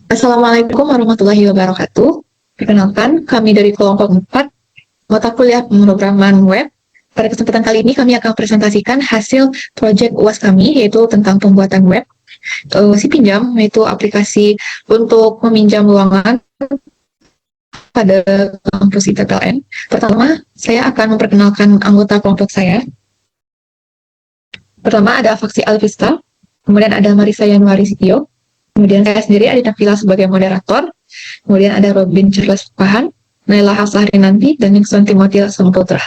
Assalamualaikum warahmatullahi wabarakatuh. Perkenalkan, kami dari kelompok 4, mata kuliah pemrograman web. Pada kesempatan kali ini kami akan presentasikan hasil proyek UAS kami, yaitu tentang pembuatan web. Si pinjam, yaitu aplikasi untuk meminjam ruangan pada kampus ITPLN. Pertama, saya akan memperkenalkan anggota kelompok saya. Pertama ada Faksi Alvista, kemudian ada Marisa Yanuari Sitio, kemudian saya sendiri Adita Vila sebagai moderator, kemudian ada Robin Charles Pahan, Naila Hafsahri Nanti, dan Nixon Timotiel Semputra.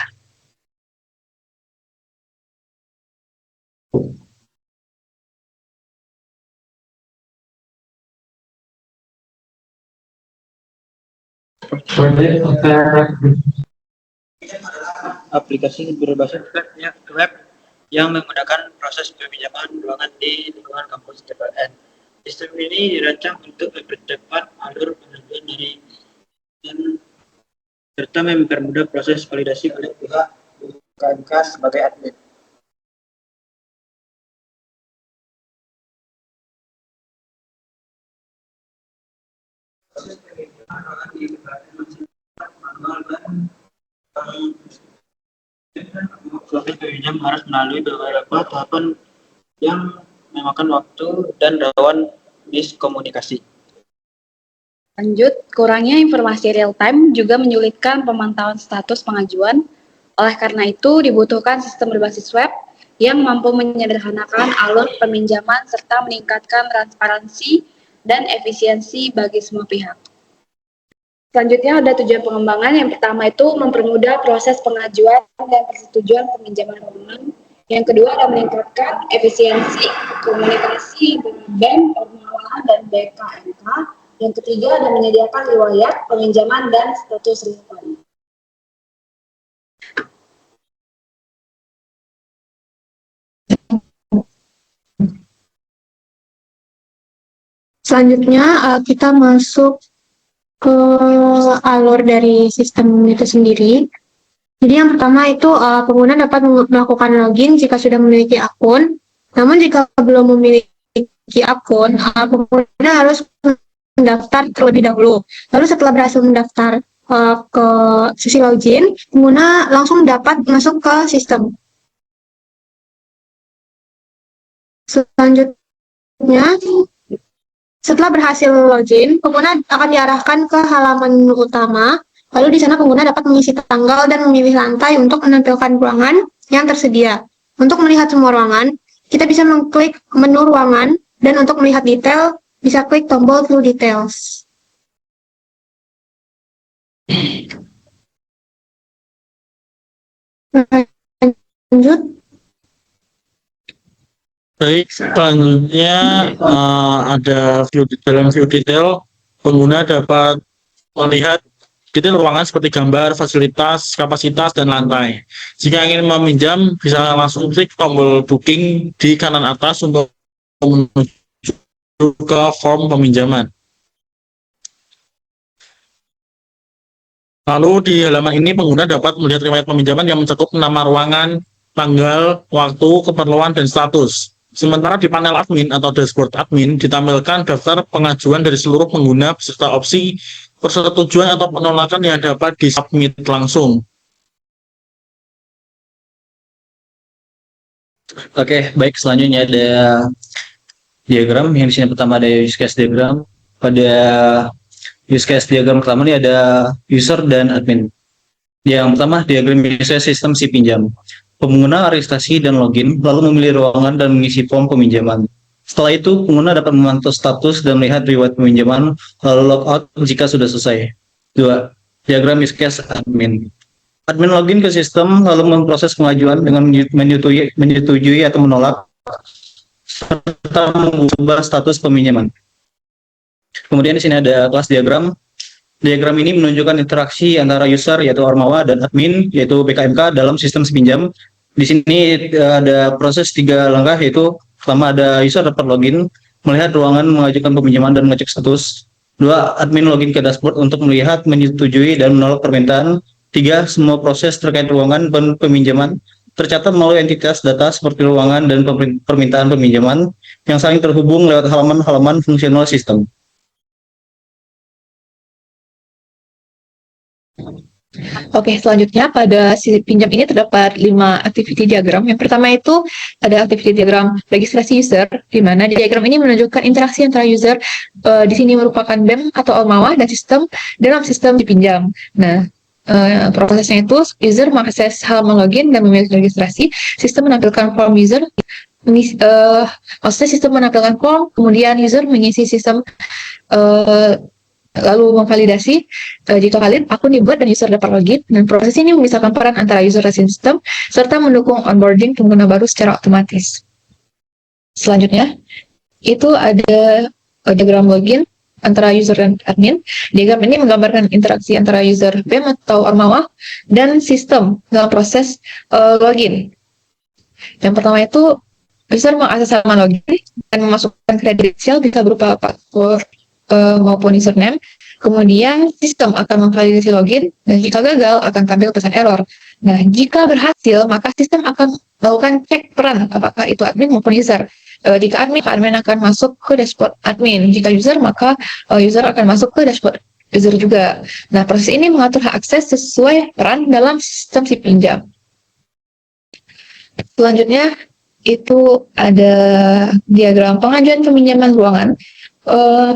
Aplikasi berbasis web yang menggunakan proses peminjaman ruangan di lingkungan kampus TPLN. Sistem ini dirancang untuk mempercepat alur pengajuan dari dan serta mempermudah proses validasi oleh pihak UKMK sebagai admin. Proses peminjam harus melalui beberapa tahapan yang memakan waktu dan rawan miskomunikasi. Lanjut, kurangnya informasi real-time juga menyulitkan pemantauan status pengajuan. Oleh karena itu, dibutuhkan sistem berbasis web yang mampu menyederhanakan alur peminjaman serta meningkatkan transparansi dan efisiensi bagi semua pihak. Selanjutnya ada tujuan pengembangan. Yang pertama itu mempermudah proses pengajuan dan persetujuan peminjaman ruangan. Yang kedua adalah meningkatkan efisiensi komunikasi dengan BEM, Ormawa, dan BKMK. Yang ketiga adalah menyediakan riwayat peminjaman dan status real-time. Selanjutnya kita masuk ke alur dari sistem itu sendiri. Jadi yang pertama itu pengguna dapat melakukan login jika sudah memiliki akun. Namun jika belum memiliki akun, pengguna harus mendaftar terlebih dahulu. Lalu setelah berhasil mendaftar ke sesi login, pengguna langsung dapat masuk ke sistem. Selanjutnya, setelah berhasil login, pengguna akan diarahkan ke halaman utama. Lalu di sana pengguna dapat mengisi tanggal dan memilih lantai untuk menampilkan ruangan yang tersedia. Untuk melihat semua ruangan, kita bisa mengklik menu ruangan, dan untuk melihat detail, bisa klik tombol View Details. Lanjut. Baik, selanjutnya ada view detail. Pengguna dapat melihat detail ruangan seperti gambar, fasilitas, kapasitas, dan lantai. Jika ingin meminjam, bisa langsung klik tombol booking di kanan atas untuk menuju ke form peminjaman. Lalu di halaman ini pengguna dapat melihat riwayat peminjaman yang mencakup nama ruangan, tanggal, waktu, keperluan, dan status. Sementara di panel admin atau dashboard admin ditampilkan daftar pengajuan dari seluruh pengguna beserta opsi persetujuan atau penolakan yang dapat disubmit langsung. Oke, baik, selanjutnya ada diagram. Yang di sini pertama ada use case diagram. Pada use case diagram pertama ini ada user dan admin. Yang pertama diagram use case sistem si pinjam. Pengguna registrasi dan login, lalu memilih ruangan dan mengisi form peminjaman. Setelah itu, pengguna dapat memantau status dan melihat riwayat peminjaman, lalu logout jika sudah selesai. 2. Diagram use case admin. Admin login ke sistem, lalu memproses pengajuan dengan menyetujui atau menolak, serta mengubah status peminjaman. Kemudian di sini ada kelas diagram. Diagram ini menunjukkan interaksi antara user yaitu Ormawa dan admin yaitu BKMK dalam sistem pinjam. Di sini ada proses 3 langkah, yaitu pertama ada user dapat login, melihat ruangan, mengajukan peminjaman dan mengecek status. 2. Admin login ke dashboard untuk melihat, menyetujui dan menolak permintaan. 3. Semua proses terkait ruangan dan peminjaman tercatat melalui entitas data seperti ruangan dan permintaan peminjaman yang saling terhubung lewat halaman-halaman fungsional sistem. Oke, selanjutnya pada sisi pinjam ini terdapat 5 activity diagram. Yang pertama itu ada activity diagram registrasi user, di mana diagram ini menunjukkan interaksi antara user di sini merupakan BEM atau Ormawa dan sistem dalam sistem dipinjam. Nah, prosesnya itu user mengakses halaman login dan memilih registrasi, sistem menampilkan form user, maksudnya sistem menampilkan form, kemudian user mengisi sistem lalu memvalidasi jika valid akun dibuat dan user dapat login, dan proses ini memisahkan peran antara user dan sistem serta mendukung onboarding pengguna baru secara otomatis. Selanjutnya itu ada diagram login antara user dan admin. Diagram ini menggambarkan interaksi antara user BEM atau Ormawa dan sistem dalam proses login. Yang pertama itu user mengakses halaman login dan memasukkan kredensial bisa berupa password maupun username. Kemudian sistem akan memvalidasi login dan jika gagal akan tampil pesan error. Nah, jika berhasil maka sistem akan melakukan cek peran apakah itu admin maupun user. Jika admin akan masuk ke dashboard admin. Jika user maka user akan masuk ke dashboard user juga. Nah, proses ini mengatur hak akses sesuai peran dalam sistem si pinjam. Selanjutnya itu ada diagram pengajuan peminjaman ruangan.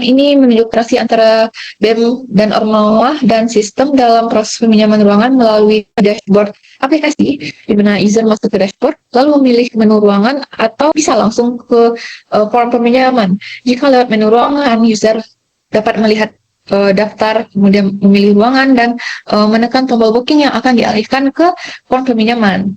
Ini menunjuk interaksi antara BEM dan Ormawa dan sistem dalam proses peminjaman ruangan melalui dashboard aplikasi, di mana user masuk ke dashboard, lalu memilih menu ruangan atau bisa langsung ke form peminjaman. Jika lewat menu ruangan, user dapat melihat daftar, kemudian memilih ruangan, dan menekan tombol booking yang akan dialihkan ke form peminjaman.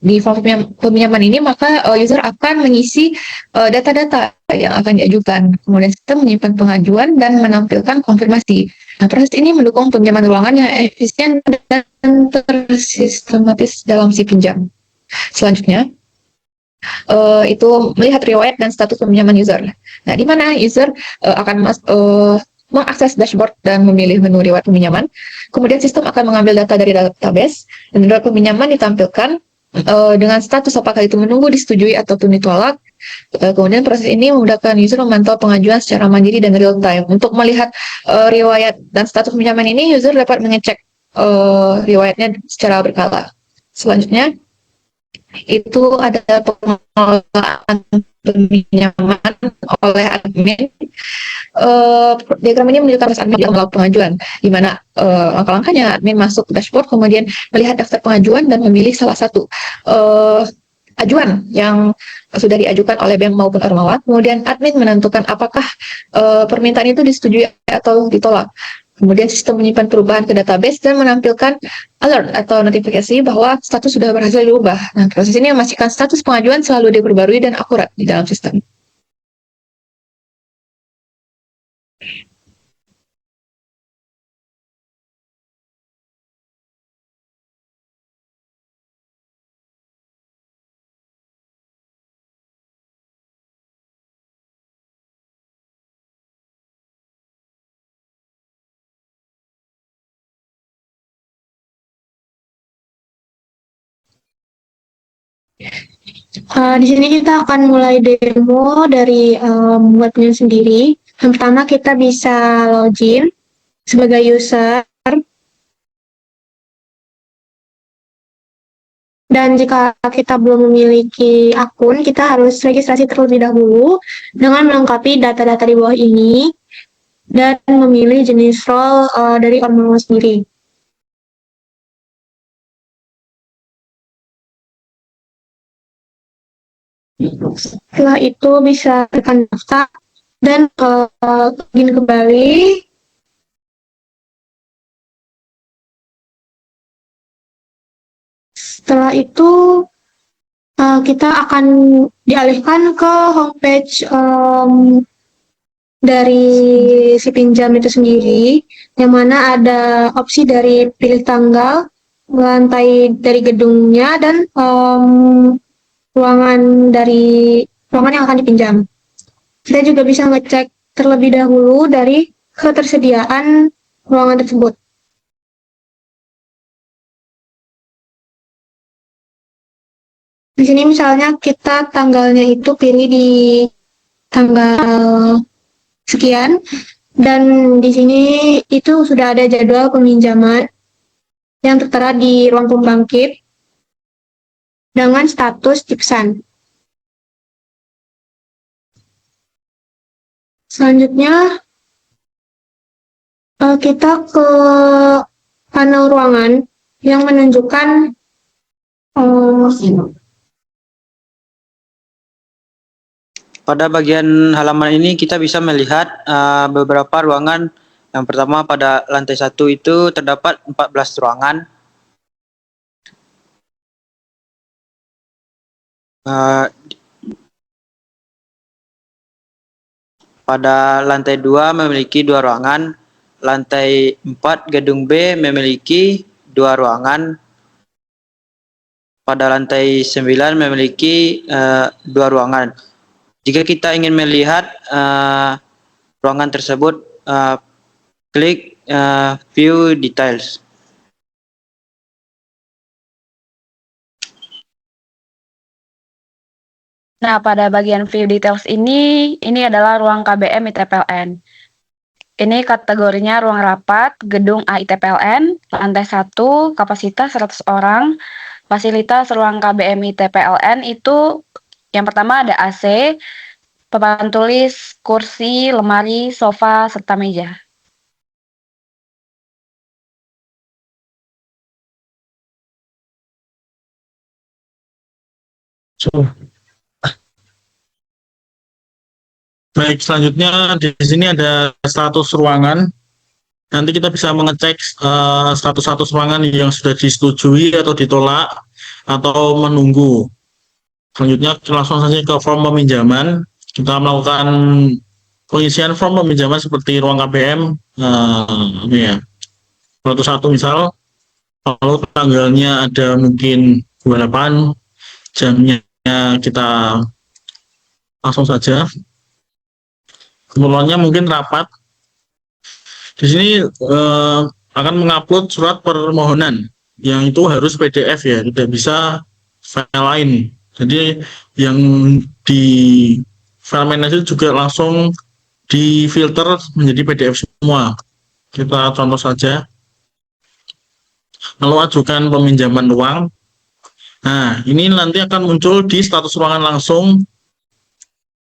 Di form peminjaman ini maka user akan mengisi data-data yang akan diajukan. Kemudian sistem menyimpan pengajuan dan menampilkan konfirmasi. Nah, proses ini mendukung peminjaman ruangan yang efisien dan tersistematis dalam si pinjam. Selanjutnya itu melihat riwayat dan status peminjaman user. Nah, di mana user akan mengakses dashboard dan memilih menu riwayat peminjaman. Kemudian sistem akan mengambil data dari database dan riwayat peminjaman ditampilkan dengan status apakah itu menunggu, disetujui, ataupun ditolak. Kemudian proses ini memudahkan user memantau pengajuan secara mandiri dan real time. Untuk melihat riwayat dan status pinjaman ini, user dapat mengecek riwayatnya secara berkala. Selanjutnya, itu ada pengelolaan peminjaman oleh admin. Diagram ini menunjukkan proses admin dalam melakukan pengajuan, di mana langkah-langkahnya admin masuk ke dashboard, kemudian melihat daftar pengajuan dan memilih salah satu ajuan yang sudah diajukan oleh BEM maupun Ormawa. Kemudian admin menentukan apakah permintaan itu disetujui atau ditolak. Kemudian sistem menyimpan perubahan ke database dan menampilkan alert atau notifikasi bahwa status sudah berhasil diubah. Nah, proses ini memastikan status pengajuan selalu diperbarui dan akurat di dalam sistem. Di sini kita akan mulai demo dari webnya sendiri. Yang pertama kita bisa login sebagai user. Dan jika kita belum memiliki akun, kita harus registrasi terlebih dahulu dengan melengkapi data-data di bawah ini dan memilih jenis role dari Ormawa sendiri. Setelah itu bisa tekan daftar dan login kembali. Setelah itu kita akan dialihkan ke homepage dari si pinjam itu sendiri, yang mana ada opsi dari pilih tanggal, lantai dari gedungnya, dan ruangan yang akan dipinjam. Kita juga bisa ngecek terlebih dahulu dari ketersediaan ruangan tersebut. Di sini misalnya kita tanggalnya itu pilih di tanggal sekian, dan di sini itu sudah ada jadwal peminjaman yang tertera di ruang pembangkit dengan status dipesan. Selanjutnya, kita ke panel ruangan yang menunjukkan Pada bagian halaman ini kita bisa melihat beberapa ruangan. Yang pertama pada lantai 1 itu terdapat 14 ruangan. Pada lantai 2 memiliki 2 ruangan. Lantai 4 gedung B memiliki 2 ruangan. Pada lantai 9 memiliki 2 ruangan. Jika kita ingin melihat ruangan tersebut, klik view details. Nah, pada bagian view details ini adalah ruang KBM ITPLN. Ini kategorinya ruang rapat, gedung A ITPLN, lantai 1, kapasitas 100 orang. Fasilitas ruang KBM ITPLN itu yang pertama ada AC, papan tulis, kursi, lemari, sofa, serta meja. Baik, selanjutnya di sini ada status ruangan. Nanti kita bisa mengecek status-status ruangan yang sudah disetujui atau ditolak atau menunggu. Selanjutnya langsung saja ke form peminjaman. Kita melakukan pengisian form peminjaman seperti ruang KBM. Ini ya, 101 misal. Kalau tanggalnya ada mungkin 28, jamnya kita langsung saja. Keperluannya mungkin rapat. Di sini akan mengupload surat permohonan yang itu harus PDF ya, tidak bisa file lain. Jadi yang di file manager juga langsung difilter menjadi PDF semua. Kita contoh saja. Lalu ajukan peminjaman ruang. Nah, ini nanti akan muncul di status ruangan langsung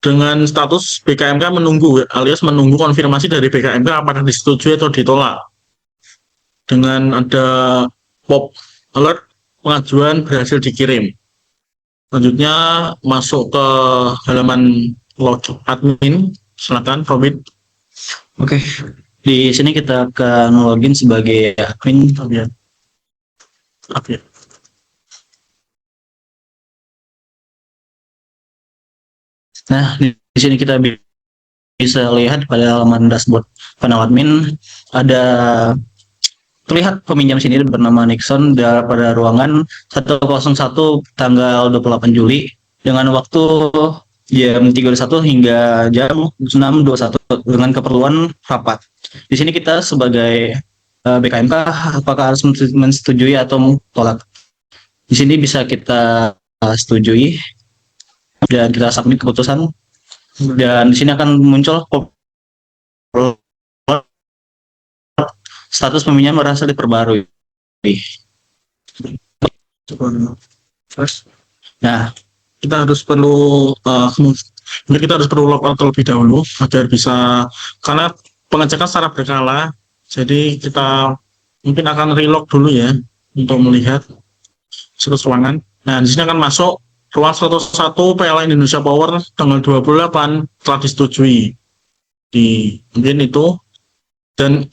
dengan status BKMK menunggu, alias menunggu konfirmasi dari BKMK apakah disetujui atau ditolak. Dengan ada pop alert pengajuan berhasil dikirim. Selanjutnya masuk ke halaman log admin. Silakan, Robin. Oke, di sini kita akan login sebagai admin. Oke. Nah, di sini kita bisa lihat pada halaman dashboard panel admin ada terlihat peminjam sini bernama Nixon pada ruangan 101 tanggal 28 Juli dengan waktu jam 31 hingga jam 6.21 dengan keperluan rapat. Di sini kita sebagai BKMK apakah harus menyetujui atau tolak. Di sini bisa kita setujui dan kita submit keputusan, dan di sini akan muncul status peminjam merasa diperbarui. Nah, kita harus perlu logout terlebih dahulu agar bisa, karena pengecekan secara berkala, jadi kita mungkin akan relog dulu ya untuk melihat status ruangan. Nah, di sini akan masuk ruang 101 PLN Indonesia Power tanggal 28 telah disetujui. Mungkin itu. Dan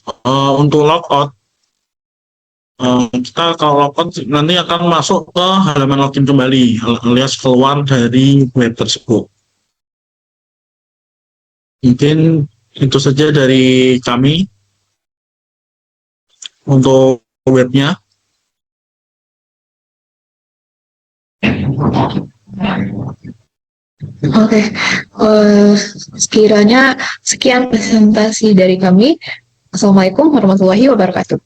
untuk logout, kita kalau logout nanti akan masuk ke halaman login kembali, alias keluar dari web tersebut. Mungkin itu saja dari kami untuk webnya. Oke, sekiranya sekian presentasi dari kami. Assalamualaikum warahmatullahi wabarakatuh.